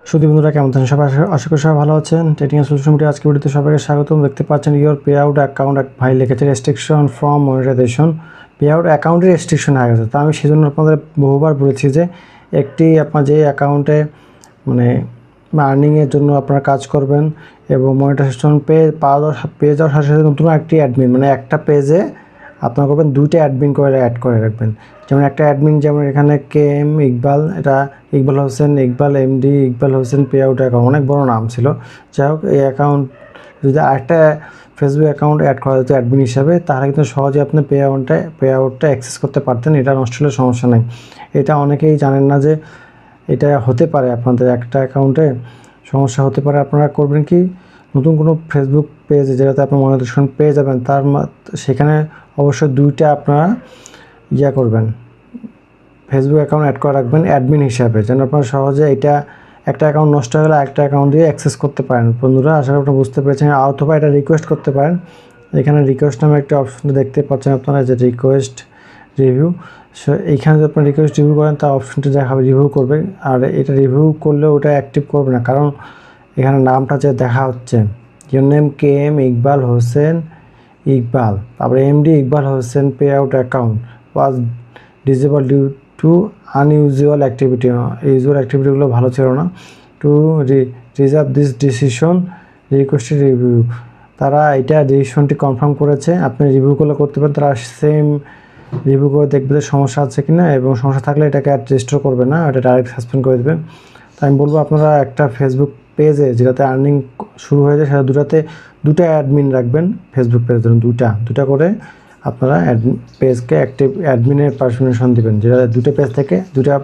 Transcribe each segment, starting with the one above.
সুধী বন্ধুরা কেমন আছেন সবাই? আশা করি সবাই ভালো আছেন। ট্রেডিং সলিউশন ভিডিও আজকে ভিডিওতে সবাইকে স্বাগতম। দেখতে পাচ্ছেন ইওর পে আউট অ্যাকাউন্ট ভাই লিখেছে restriction from monetization. Pay out অ্যাকাউন্টের রেস্ট্রিকশন হয়ে গেছে। তো আমি সেজন্য আপনাদের বহুবার বলেছি যে একটি আপনার যে অ্যাকাউন্টে মানে আর্নিংয়ের জন্য আপনারা কাজ করবেন এবং মনিটাইজেশন পেয়ে যাওয়ার সাথে সাথে নতুন একটি অ্যাডমিন মানে একটা পেজে আপনারা করবেন দুইটা অ্যাডমিন করে অ্যাড করে রাখবেন। যেমন একটা অ্যাডমিন যেমন এখানে কে এম ইকবাল, এটা Iqbal Hossain, Iqbal MD, Iqbal Hossain pay out account, অনেক বড় নাম ছিল। যাই হোক, এই অ্যাকাউন্ট যদি আরেকটা ফেসবুক অ্যাকাউন্ট অ্যাড করা যেত অ্যাডমিন হিসাবে, তাহলে কিন্তু সহজে আপনি পে আউটটা অ্যাক্সেস করতে পারতেন। এটা নষ্ট হলে সমস্যা নেই। এটা অনেকেই জানেন না যে এটা হতে পারে আপনাদের একটা অ্যাকাউন্টে সমস্যা হতে পারে। আপনারা করবেন কি, নতুন কোনো ফেসবুক পেজ যেটাতে আপনি মনিটাইজেশন পেয়ে যাবেন সেখানে অবশ্যই দুইটা আপনারা করবেন, ফেসবুক অ্যাকাউন্ট অ্যাড করে রাখবেন অ্যাডমিন হিসাবে, যেন আপনারা সহজে এটা একটা অ্যাকাউন্ট নষ্ট হয়ে গেলে একটা অ্যাকাউন্ট দিয়ে অ্যাক্সেস করতে পারেন। বন্ধুরা আশা করি আপনারা বুঝতে পেরেছেন। অথবা এটা রিকোয়েস্ট করতে পারেন। এখানে রিকোয়েস্ট নামে একটা অপশন দেখতে পাচ্ছেন আপনারা, যে রিকোয়েস্ট রিভিউ। সো এইখানে যদি আপনারা রিকোয়েস্ট রিভিউ করেন তার অপশনটি দেখাবে, রিভিউ করবে। আর এটা রিভিউ করলেও ওটা অ্যাক্টিভ করবে না, কারণ এখানে নামটা যে দেখা হচ্ছে, your name K M Iqbal Hossain Iqbal, তারপরে MD Iqbal Hossain pay out account was disable due to unusual activity. Usual অ্যাক্টিভিটিগুলো ভালো ছিল না। To reserve this decision requested review. তারা এটা ডিসিশনটি কনফার্ম করেছে, আপনি রিভিউ করলে করতে পারেন। তারা সেম রিভিউ করে দেখবে যে সমস্যা আছে কি না, এবং সমস্যা থাকলে এটাকে আর রেজিস্টার করবে না, এটা ডাইরেক্ট সাসপেন্ড করে দেবে। তাই আমি বলবো আপনারা একটা ফেসবুক পেজে যেটাতে আর্নিং শুরু হয়ে যায় সেটা দুটা অ্যাডমিন রাখবেন। ফেসবুক পেজের জন্য দুটা করে আপনারা পেজকে অ্যাডমিনের পারমিশন দেবেন, যেটা দুটো পেজ থেকে দুটা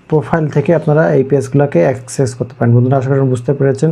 প্রোফাইল থেকে আপনারা এই পেজগুলোকে অ্যাক্সেস করতে পারেন। বন্ধুরা আশা করি বুঝতে পেরেছেন।